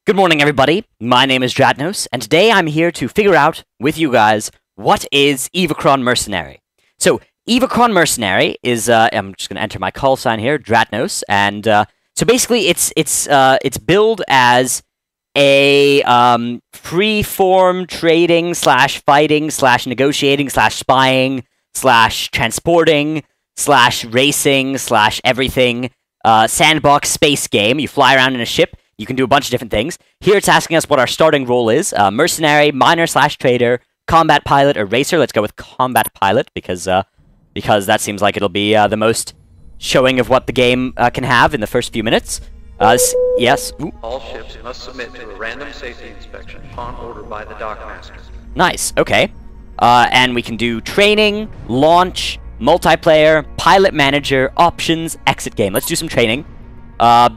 Good morning, everybody. My name is Dratnos, and today I'm here to figure out with you guys what is Evochron Mercenary. So, Evochron Mercenary is I'm just going to enter my call sign here, Dratnos, and so basically it's billed as a free-form trading slash fighting slash negotiating slash spying slash transporting slash racing slash everything sandbox space game. You fly around in a ship. You can do a bunch of different things. Here it's asking us what our starting role is. Mercenary, miner slash trader, combat pilot, or racer. Let's go with combat pilot because that seems like it'll be the most showing of what the game can have in the first few minutes. Yes. Ooh. All ships must submit to a random safety inspection upon order by the dockmaster. Nice, okay. And we can do training, launch, multiplayer, pilot manager, options, exit game. Let's do some training.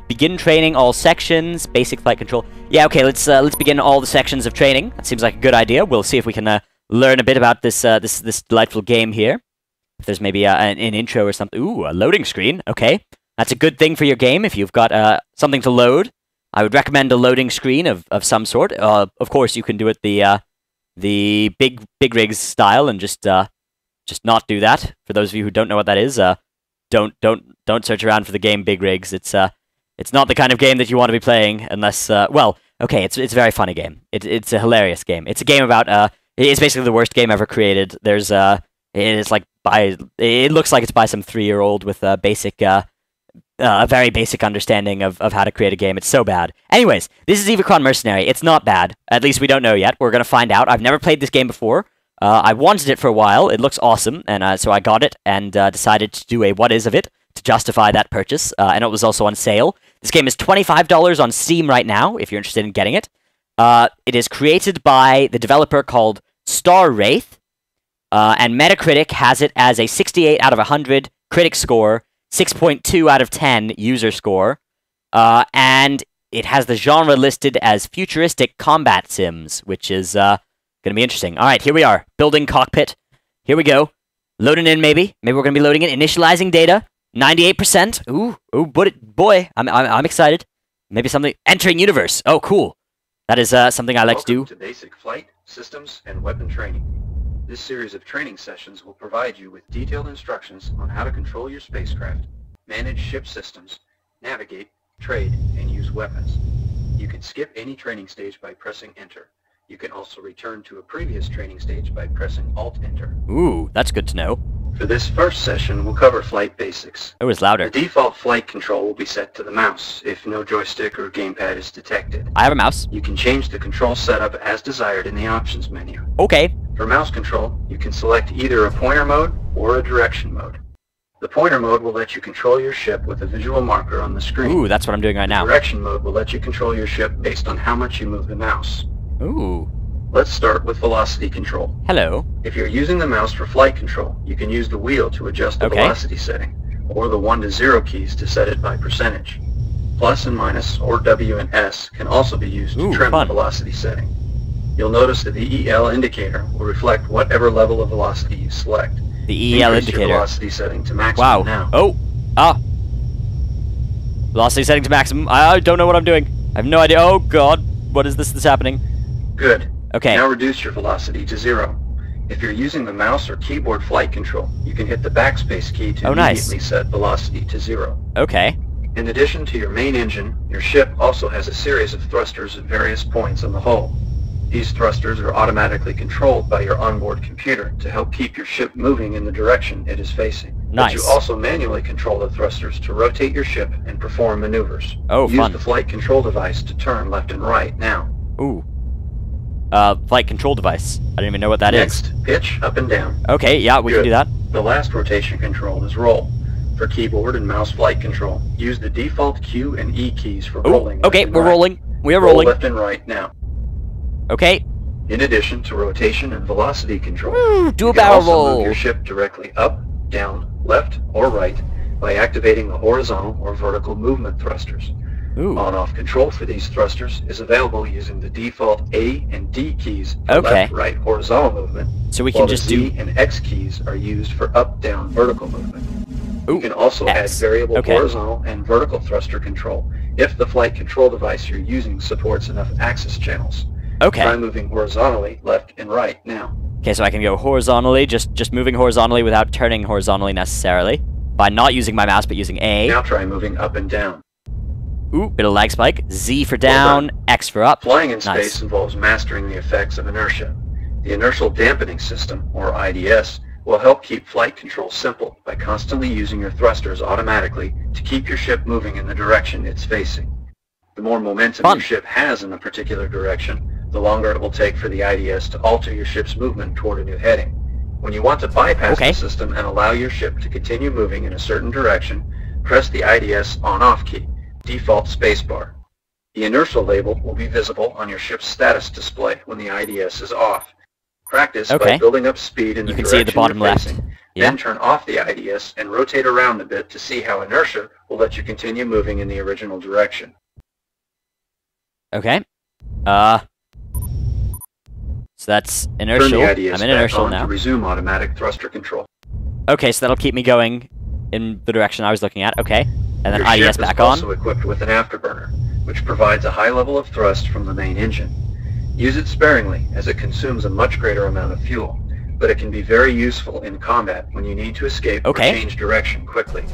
Begin training all sections, basic flight control. Yeah, okay, let's begin all the sections of training. That seems like a good idea. We'll see if we can learn a bit about this this delightful game here. If there's maybe an intro or something. Ooh, a loading screen. Okay, that's a good thing for your game if you've got something to load. I would recommend a loading screen of some sort. Of course, you can do it the big rigs style and just not do that. For those of you who don't know what that is, don't search around for the game Big Rigs. It's not the kind of game that you want to be playing unless well, okay, it's a very funny game. It's a hilarious game. It's a game about it's basically the worst game ever created. There's it looks like it's by some 3-year-old with a very basic understanding of how to create a game. It's so bad. Anyways, this is Evochron Mercenary. It's not bad. At least we don't know yet. We're gonna find out. I've never played this game before. I wanted it for a while. It looks awesome, and so I got it and decided to do a what is of it to justify that purchase. And it was also on sale. This game is $25 on Steam right now, if you're interested in getting it. It is created by the developer called Star Wraith, and Metacritic has it as a 68 out of 100 critic score, 6.2 out of 10 user score, and it has the genre listed as futuristic combat sims, which is gonna be interesting. All right, here we are, building cockpit. Here we go, loading in. Maybe we're gonna be loading in. Initializing data, 98%. Ooh, boy, I'm excited. Maybe something. Entering universe. Oh, cool. That is something I like to do. Welcome to basic flight, systems, and weapon training. This series of training sessions will provide you with detailed instructions on how to control your spacecraft, manage ship systems, navigate, trade, and use weapons. You can skip any training stage by pressing Enter. You can also return to a previous training stage by pressing Alt-Enter. Ooh, that's good to know. For this first session, we'll cover flight basics. It was louder. The default flight control will be set to the mouse if no joystick or gamepad is detected. I have a mouse. You can change the control setup as desired in the options menu. Okay. For mouse control, you can select either a pointer mode or a direction mode. The pointer mode will let you control your ship with a visual marker on the screen. Ooh, that's what I'm doing right now. The direction mode will let you control your ship based on how much you move the mouse. Ooh. Let's start with velocity control. Hello. If you're using the mouse for flight control, you can use the wheel to adjust the velocity setting, or the 1 to 0 keys to set it by percentage. Plus and minus, or W and S, can also be used to trim the velocity setting. You'll notice that the EL indicator will reflect whatever level of velocity you select. The EL Increase indicator. Your velocity setting to maximum now. Oh. Velocity setting to maximum. I don't know what I'm doing. I have no idea. Oh god. What is this that's happening? Good. Okay. Now reduce your velocity to 0. If you're using the mouse or keyboard flight control, you can hit the backspace key to immediately set velocity to 0. Okay. In addition to your main engine, your ship also has a series of thrusters at various points on the hull. These thrusters are automatically controlled by your onboard computer to help keep your ship moving in the direction it is facing. Nice. But you also manually control the thrusters to rotate your ship and perform maneuvers. Oh, Use the flight control device to turn left and right now. Ooh. Flight control device. I don't even know what that is. Next, pitch up and down. Okay, yeah, we can do that. The last rotation control is roll. For keyboard and mouse flight control, use the default Q and E keys for rolling. Okay, we're rolling. We are rolling. Roll left and right now. Okay. In addition to rotation and velocity control, do a barrel roll. Move your ship directly up, down, left, or right by activating the horizontal or vertical movement thrusters. On-off control for these thrusters is available using the default A and D keys for left, right, horizontal movement. So we can just do. Z and X keys are used for up, down, vertical movement. You can also add variable horizontal and vertical thruster control if the flight control device you're using supports enough access channels. Okay. Try moving horizontally left and right now. Okay, so I can go horizontally, just moving horizontally without turning horizontally necessarily. By not using my mouse, but using A. Now try moving up and down. Ooh, bit of lag spike. Z for down, X for up. Flying in Nice. space involves mastering the effects of inertia. The Inertial Dampening System, or IDS, will help keep flight control simple by constantly using your thrusters automatically to keep your ship moving in the direction it's facing. The more momentum your ship has in a particular direction, the longer it will take for the IDS to alter your ship's movement toward a new heading. When you want to bypass the system and allow your ship to continue moving in a certain direction, press the IDS on-off key, default spacebar. The inertial label will be visible on your ship's status display when the IDS is off. Practice by building up speed in the direction see at the bottom you're left. facing, then turn off the IDS and rotate around a bit to see how inertia will let you continue moving in the original direction. Okay. So that's inertial. Turn the IDS I'm in back inertial on now. to resume automatic thruster control. Okay, so that'll keep me going in the direction I was looking at. Okay. And then Your IDS ship back is on. also equipped with an afterburner, which provides a high level of thrust from the main engine. Use it sparingly, as it consumes a much greater amount of fuel, but it can be very useful in combat when you need to escape or change direction quickly.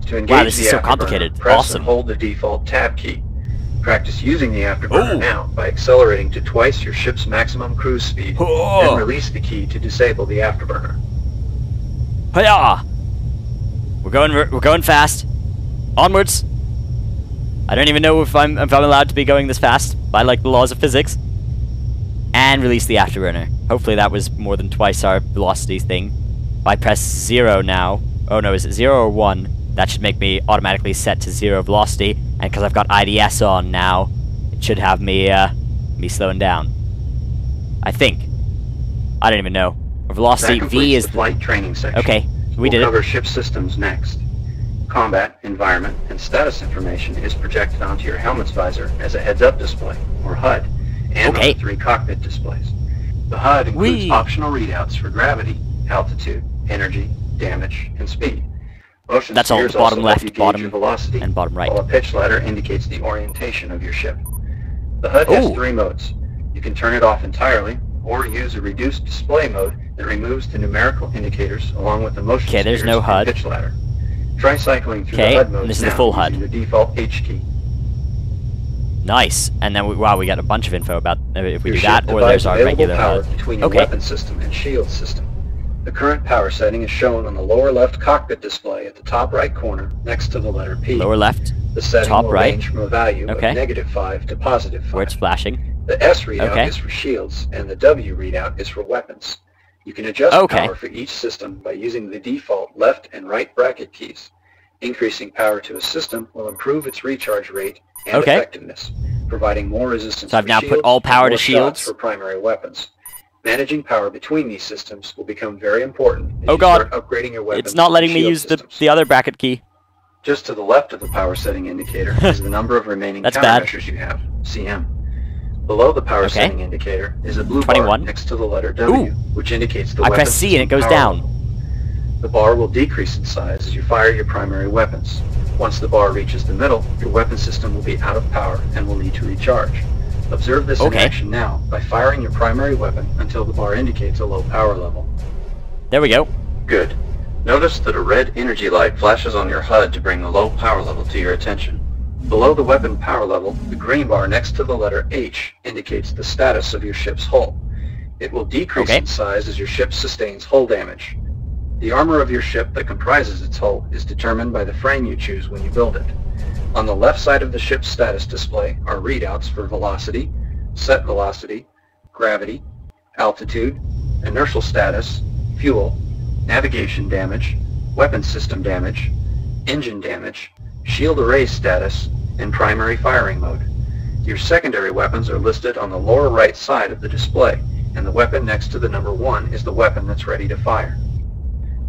To engage this the is so afterburner, complicated. press Awesome. and hold the default tab key. Practice using the afterburner now by accelerating to twice your ship's maximum cruise speed, then release the key to disable the afterburner. Hiya! We're going fast. Onwards. I don't even know if I'm allowed to be going this fast by like the laws of physics. And release the afterburner. Hopefully that was more than twice our velocity thing. If I press 0 now. Oh no, is it 0 or 1? That should make me automatically set to 0 velocity. And because I've got IDS on now, it should have me slowing down. I think. I don't even know. Our velocity V is the flight training section. Okay, we did We'll cover it. ship systems next. Combat, environment, and status information is projected onto your helmet's visor as a heads-up display, or HUD, and on the 3 cockpit displays. The HUD includes optional readouts for gravity, altitude, energy, damage, and speed. Motion That's all spheres the bottom also help you left, gauge bottom, your velocity, and bottom right. while a pitch ladder indicates the orientation of your ship. The HUD has 3 modes. You can turn it off entirely, or use a reduced display mode that removes the numerical indicators along with the motion spheres there's no and HUD. pitch ladder. Try cycling through the HUD modes this is now the full HUD. using the default H key. Nice. And then, we got a bunch of info about if we Your do that, ship or there's divides our available regular power HUD. between your weapon system and shield system. The current power setting is shown on the lower left cockpit display at the top right corner next to the letter P. Lower left, the setting top will right. range from a value of -5 to +5. Where it's flashing. The S readout is for shields, and the W readout is for weapons. You can adjust power for each system by using the default left and right bracket keys. Increasing power to a system will improve its recharge rate and effectiveness, providing more resistance So I've for now shields put all power and to more shields. shots for primary weapons. Managing power between these systems will become very important as you start upgrading your weapons. It's not letting and me shield use systems. the other bracket key. Just to the left of the power setting indicator is the number of remaining countermeasures you have, CM. Below the power setting indicator is a blue 21. bar next to the letter W, which indicates the weapon. I press C and it goes power down. level. The bar will decrease in size as you fire your primary weapons. Once the bar reaches the middle, your weapon system will be out of power and will need to recharge. Observe this in action now by firing your primary weapon until the bar indicates a low power level. There we go. Good. Notice that a red energy light flashes on your HUD to bring the low power level to your attention. Below the weapon power level, the green bar next to the letter H indicates the status of your ship's hull. It will decrease in size as your ship sustains hull damage. The armor of your ship that comprises its hull is determined by the frame you choose when you build it. On the left side of the ship's status display are readouts for velocity, set velocity, gravity, altitude, inertial status, fuel, navigation damage, weapon system damage, engine damage, shield array status, and primary firing mode. Your secondary weapons are listed on the lower right side of the display, and the weapon next to the number 1 is the weapon that's ready to fire.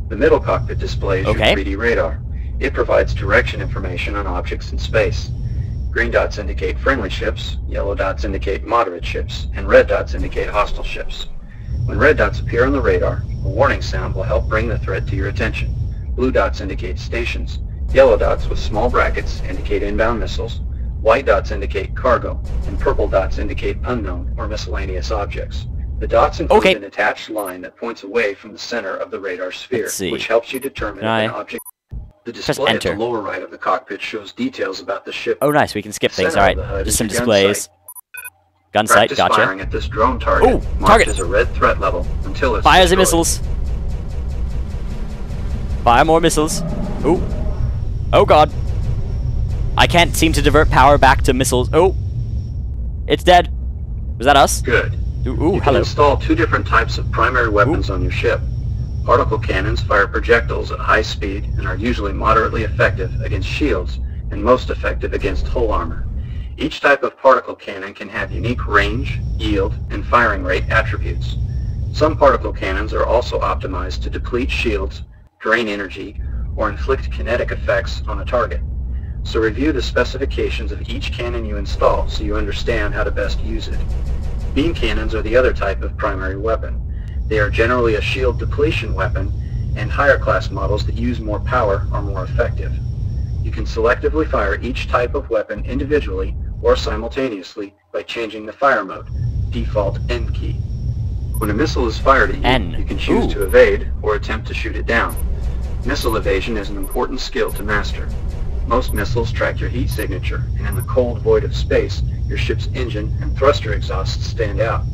The middle cockpit display is your 3D radar. It provides direction information on objects in space. Green dots indicate friendly ships, yellow dots indicate moderate ships, and red dots indicate hostile ships. When red dots appear on the radar, a warning sound will help bring the threat to your attention. Blue dots indicate stations. Yellow dots with small brackets indicate inbound missiles. White dots indicate cargo, and purple dots indicate unknown or miscellaneous objects. The dots include an attached line that points away from the center of the radar sphere, which helps you determine if an object... The display at the lower right of the cockpit shows details about the ship. Oh, nice. We can skip things. All right. Just some displays. Gun sight. Practice Gotcha. firing at this drone target, marked as a red threat level, until it's Fires the destroyed. missiles. Fire more missiles. Ooh. Oh, God. I can't seem to divert power back to missiles. Oh. It's dead. Was that us? Good. Ooh, you can hello. install two different types of primary weapons on your ship. Particle cannons fire projectiles at high speed and are usually moderately effective against shields and most effective against hull armor. Each type of particle cannon can have unique range, yield, and firing rate attributes. Some particle cannons are also optimized to deplete shields, drain energy, or inflict kinetic effects on a target. So review the specifications of each cannon you install so you understand how to best use it. Beam cannons are the other type of primary weapon. They are generally a shield depletion weapon, and higher class models that use more power are more effective. You can selectively fire each type of weapon individually or simultaneously by changing the fire mode, default N key. When a missile is fired at you, you can choose to evade or attempt to shoot it down. Missile evasion is an important skill to master. Most missiles track your heat signature, and in the cold void of space, your ship's engine and thruster exhausts stand out.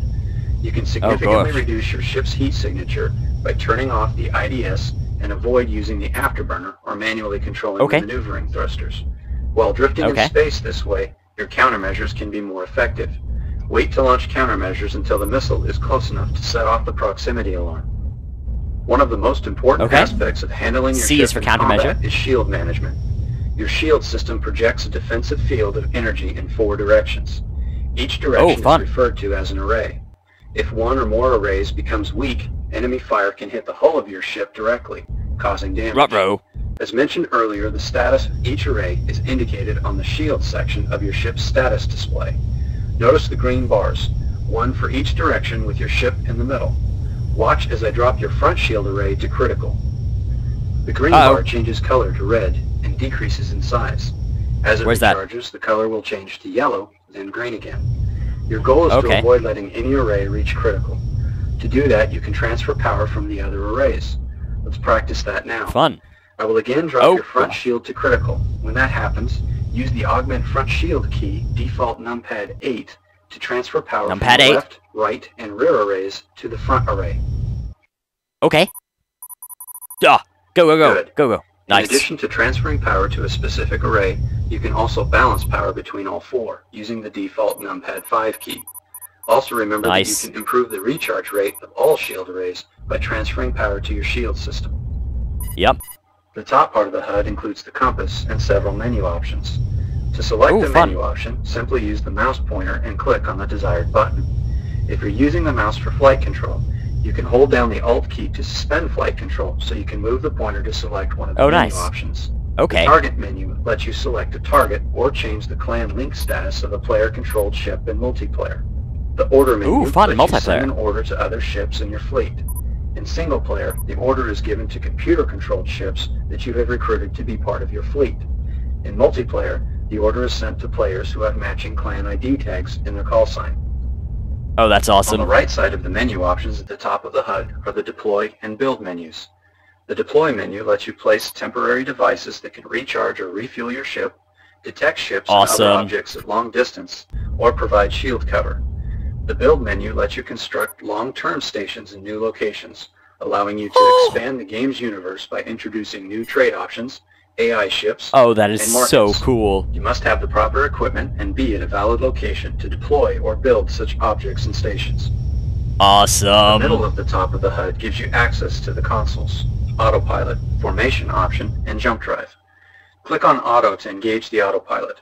You can significantly reduce your ship's heat signature by turning off the IDS and avoid using the afterburner or manually controlling the maneuvering thrusters. While drifting in space this way, your countermeasures can be more effective. Wait to launch countermeasures until the missile is close enough to set off the proximity alarm. One of the most important aspects of handling your ship in combat is shield management. Your shield system projects a defensive field of energy in 4 directions. Each direction is referred to as an array. If one or more arrays becomes weak, enemy fire can hit the hull of your ship directly, causing damage. As mentioned earlier, the status of each array is indicated on the shield section of your ship's status display. Notice the green bars, one for each direction with your ship in the middle. Watch as I drop your front shield array to critical. The green bar changes color to red and decreases in size. As it recharges, the color will change to yellow, then green again. Your goal is to avoid letting any array reach critical. To do that, you can transfer power from the other arrays. Let's practice that now. Fun. I will again drop your front shield to critical. When that happens, use the Augment Front Shield key, default numpad 8, to transfer power from the left, right, and rear arrays to the front array. Okay. Go, go, go. Good. Go, go. Nice. In addition to transferring power to a specific array, you can also balance power between all 4, using the default numpad 5 key. Also remember that you can improve the recharge rate of all shield arrays by transferring power to your shield system. Yep. The top part of the HUD includes the compass and several menu options. To select the menu option, simply use the mouse pointer and click on the desired button. If you're using the mouse for flight control, you can hold down the Alt key to suspend flight control, so you can move the pointer to select one of the menu options. The target menu lets you select a target or change the clan link status of a player-controlled ship in multiplayer. The order menu lets you send an order to other ships in your fleet. In single player, the order is given to computer-controlled ships that you have recruited to be part of your fleet. In multiplayer, the order is sent to players who have matching clan ID tags in their call sign. Oh, that's awesome. On the right side of the menu options at the top of the HUD are the Deploy and Build menus. The Deploy menu lets you place temporary devices that can recharge or refuel your ship, detect ships and other objects at long distance, or provide shield cover. The Build menu lets you construct long-term stations in new locations, allowing you to expand the game's universe by introducing new trade options, AI ships, that is so cool. You must have the proper equipment and be at a valid location to deploy or build such objects and stations. Awesome. The middle of the top of the HUD gives you access to the consoles, autopilot, formation option, and jump drive. Click on Auto to engage the autopilot.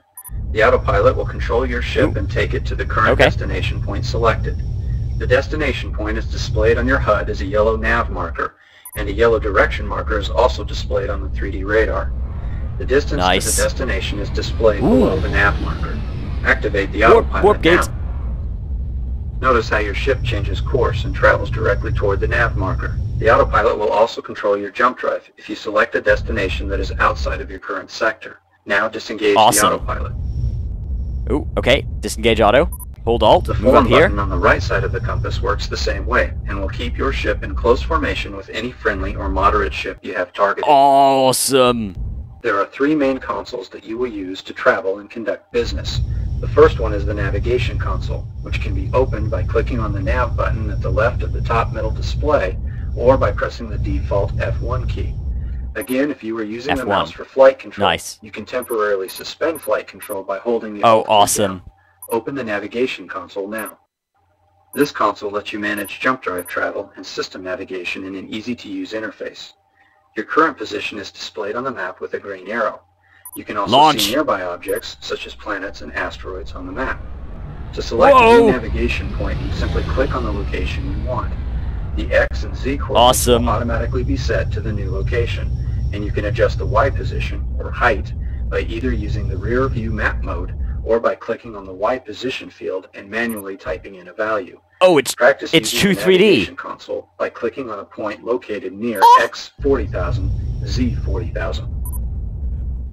The autopilot will control your ship and take it to the current destination point selected. The destination point is displayed on your HUD as a yellow nav marker, and a yellow direction marker is also displayed on the 3D radar. The distance to the destination is displayed below the nav marker. Activate the autopilot now. Notice how your ship changes course and travels directly toward the nav marker. The autopilot will also control your jump drive if you select a destination that is outside of your current sector. Now disengage the autopilot. Ooh, okay. Disengage auto. Hold Alt. The Move up form here. button on the right side of the compass works the same way, and will keep your ship in close formation with any friendly or moderate ship you have targeted. Awesome. There are 3 main consoles that you will use to travel and conduct business. The first one is the navigation console, which can be opened by clicking on the nav button at the left of the top middle display, or by pressing the default F1 key. Again, if you were using the F1. mouse for flight control, Nice. you can temporarily suspend flight control by holding the Oh, Alt key awesome. down. Open the navigation console now. This console lets you manage jump drive travel and system navigation in an easy-to-use interface. Your current position is displayed on the map with a green arrow. You can also see nearby objects, such as planets and asteroids, on the map. To select a new navigation point, you simply click on the location you want. The X and Z coordinates will automatically be set to the new location, and you can adjust the Y position, or height, by either using the rear view map mode, or by clicking on the Y position field and manually typing in a value. Oh, it's Practice true using the 3D. navigation console by clicking on a point located near X 40,000, Z 40,000.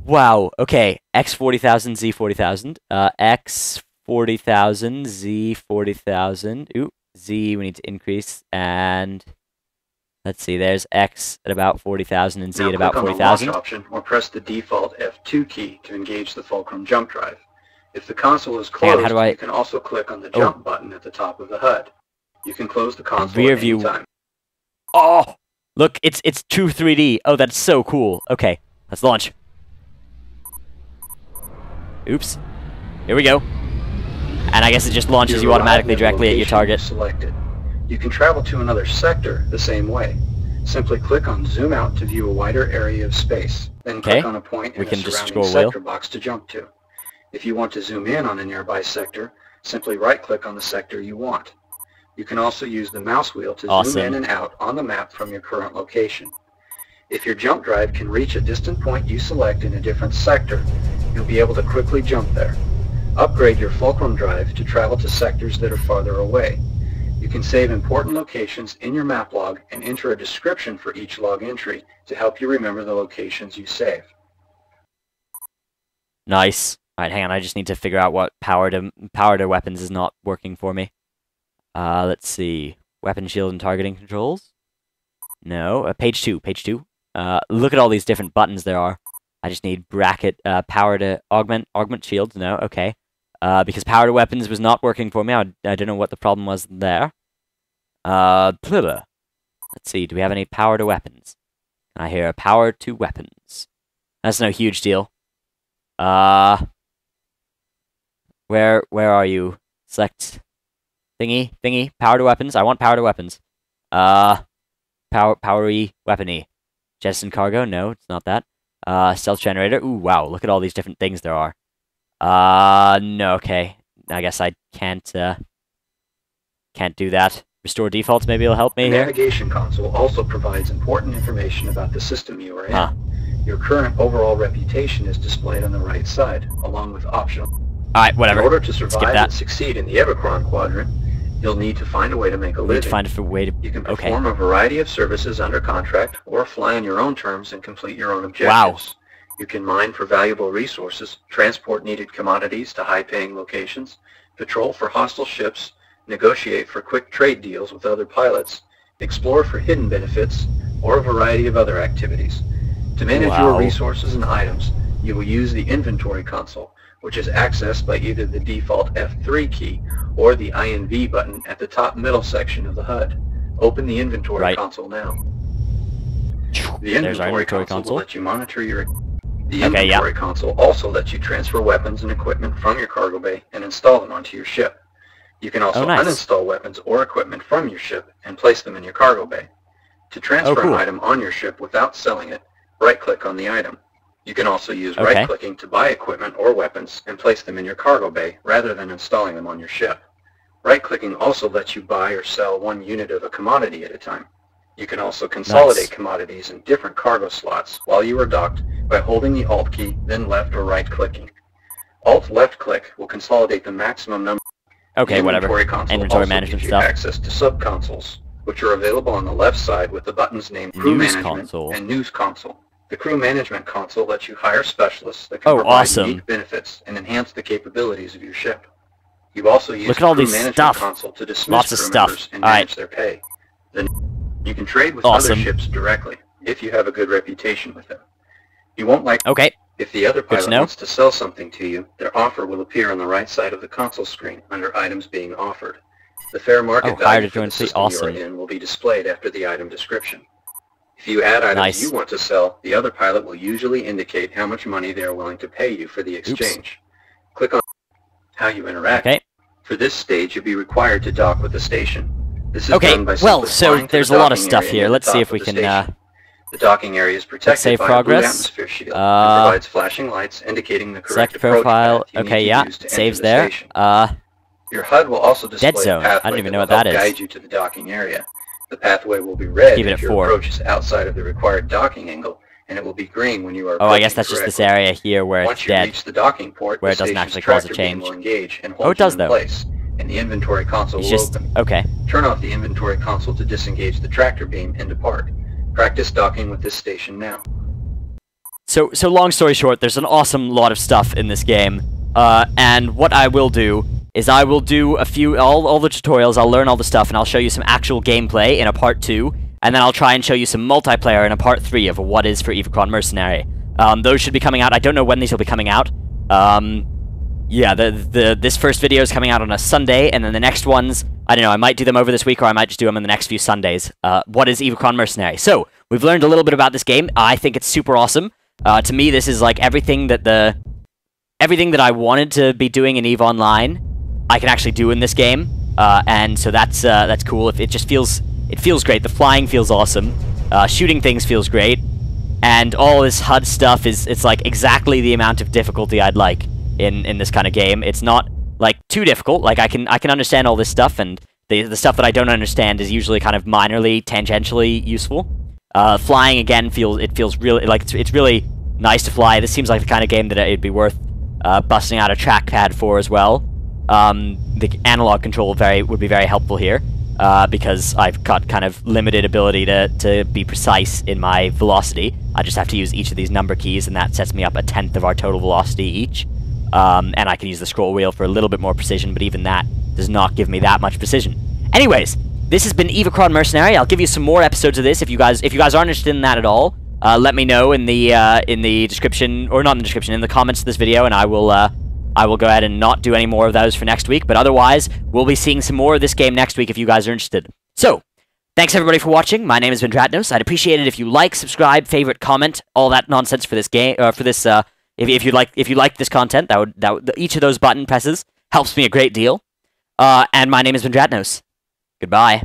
Wow. Okay. X 40,000, Z 40,000. X 40,000, Z 40,000. Ooh, Z we need to increase, and let's see. There's X at about 40,000 and Z now at about click on 40,000. the launch option or press the default F2 key to engage the fulcrum jump drive. If the console is closed, you can also click on the jump button at the top of the HUD. You can close the console rear at any view. time. Oh, look, it's true 3D. Oh, that's so cool. Okay, let's launch. Oops. Here we go. And I guess it just launches you automatically directly at your target. Selected. You can travel to another sector the same way. Simply click on Zoom Out to view a wider area of space. Then click on a point in the surrounding sector box to jump to. If you want to zoom in on a nearby sector, simply right-click on the sector you want. You can also use the mouse wheel to zoom in and out on the map from your current location. If your jump drive can reach a distant point you select in a different sector, you'll be able to quickly jump there. Upgrade your fulcrum drive to travel to sectors that are farther away. You can save important locations in your map log and enter a description for each log entry to help you remember the locations you save. Nice. Alright, hang on, I just need to figure out what power to weapons is not working for me. Let's see. Weapon, shield, and targeting controls? No. Page 2. Look at all these different buttons there are. I just need bracket, power to augment shields. No, okay. Because power to weapons was not working for me. I don't know what the problem was there. Let's see, do we have any power to weapons? I hear power to weapons. That's no huge deal. Where are you? Select thingy, power to weapons. I want power to weapons. Powery weapony. Jettison cargo? No, it's not that. Stealth generator. Ooh, wow, look at all these different things there are. No, okay. I guess I can't do that. Restore defaults, maybe it'll help me here. The navigation console also provides important information about the system you are in. Your current overall reputation is displayed on the right side, along with optional. Alright, whatever. In order to survive and succeed in the Evochron quadrant, you'll need to find a way to make a living. You can perform a variety of services under contract, or fly on your own terms and complete your own objectives. Wow. You can mine for valuable resources, transport needed commodities to high-paying locations, patrol for hostile ships, negotiate for quick trade deals with other pilots, explore for hidden benefits, or a variety of other activities. To manage your resources and items, you will use the inventory console, which is accessed by either the default F3 key or the INV button at the top middle section of the HUD. Open the inventory console now. The inventory console will let you monitor your... The inventory console also lets you transfer weapons and equipment from your cargo bay and install them onto your ship. You can also uninstall weapons or equipment from your ship and place them in your cargo bay. To transfer an item on your ship without selling it, right-click on the item. You can also use right-clicking to buy equipment or weapons and place them in your cargo bay rather than installing them on your ship. Right-clicking also lets you buy or sell one unit of a commodity at a time. You can also consolidate commodities in different cargo slots while you are docked by holding the Alt key, then left or right-clicking. Alt left-click will consolidate the maximum number. Inventory management gives you stuff. Access to sub-consoles, which are available on the left side with the buttons named Crew Management and News Console. The crew management console lets you hire specialists that can provide awesome. unique benefits and enhance the capabilities of your ship. You also use Look at all the crew these management stuff. console to dismiss Lots of crew stuff. members and All right. manage their pay. Then you can trade with Awesome. other ships directly if you have a good reputation with them. You won't like Okay. If the other to pilot know. wants to sell something to you, their offer will appear on the right side of the console screen under items being offered. The fair market Oh, hire value to for join the fleet. system Awesome. you are in will be displayed after the item description. If you add items Nice. you want to sell, the other pilot will usually indicate how much money they are willing to pay you for the exchange. Click on how you interact. Okay. For this stage, you'll be required to dock with the station. This is Okay, done by well, simply so flying to there's the a lot of docking stuff area here. near the Let's see top if we of the can, station. The docking area is protected save by a progress. blue atmosphere shield and provides flashing lights indicating the correct select approach profile. path you Okay, need to yeah. use to Saves enter the there. station. Your HUD will also display Dead zone. a pathway I don't even know that what will that help is. guide you to the docking area. The pathway will be red Keep it if at your 4. approach is outside of the required docking angle, and it will be green when you are Oh, I guess approaching that's just this correctly. area here where Once it's you dead. reach the docking port, where the it doesn't station's actually cause a tractor beam change. will engage and Oh, hold it does you though. in place, and the inventory console It's will just open. okay. Turn off the inventory console to disengage the tractor beam and depart. Practice docking with this station now. So long story short, there's an awesome lot of stuff in this game, and what I will do is I will do all the tutorials, I'll learn all the stuff, and I'll show you some actual gameplay in a part 2, and then I'll try and show you some multiplayer in a part 3 of what is for Evochron Mercenary. Those should be coming out. I don't know when these will be coming out. Yeah, this first video is coming out on a Sunday, and then the next ones, I don't know, I might do them over this week, or I might just do them in the next few Sundays. What is Evochron Mercenary? So, we've learned a little bit about this game. I think it's super awesome. To me, this is like everything that I wanted to be doing in EVE Online, I can actually do in this game, and so that's cool. It feels great. The flying feels awesome. Shooting things feels great, and all this HUD stuff it's like exactly the amount of difficulty I'd like in this kind of game. It's not like too difficult. Like I can understand all this stuff, and the stuff that I don't understand is usually kind of minorly, tangentially useful. Flying again feels really like it's really nice to fly. This seems like the kind of game that it'd be worth busting out a trackpad for as well. The analog control would be very helpful here because I've got kind of limited ability to be precise in my velocity. I just have to use each of these number keys, and that sets me up 1/10 of our total velocity each. And I can use the scroll wheel for a little bit more precision, but even that does not give me that much precision. Anyways, this has been Evochron Mercenary. I'll give you some more episodes of this if you guys aren't interested in that at all. Let me know in the description, or not in the description, in the comments of this video, and I will go ahead and not do any more of those for next week. But otherwise, we'll be seeing some more of this game next week if you guys are interested. So, thanks everybody for watching. My name has been Dratnos. I'd appreciate it if you like, subscribe, favorite, comment, all that nonsense for this game. If you like this content, that would each of those button presses helps me a great deal. And my name has been Dratnos. Goodbye.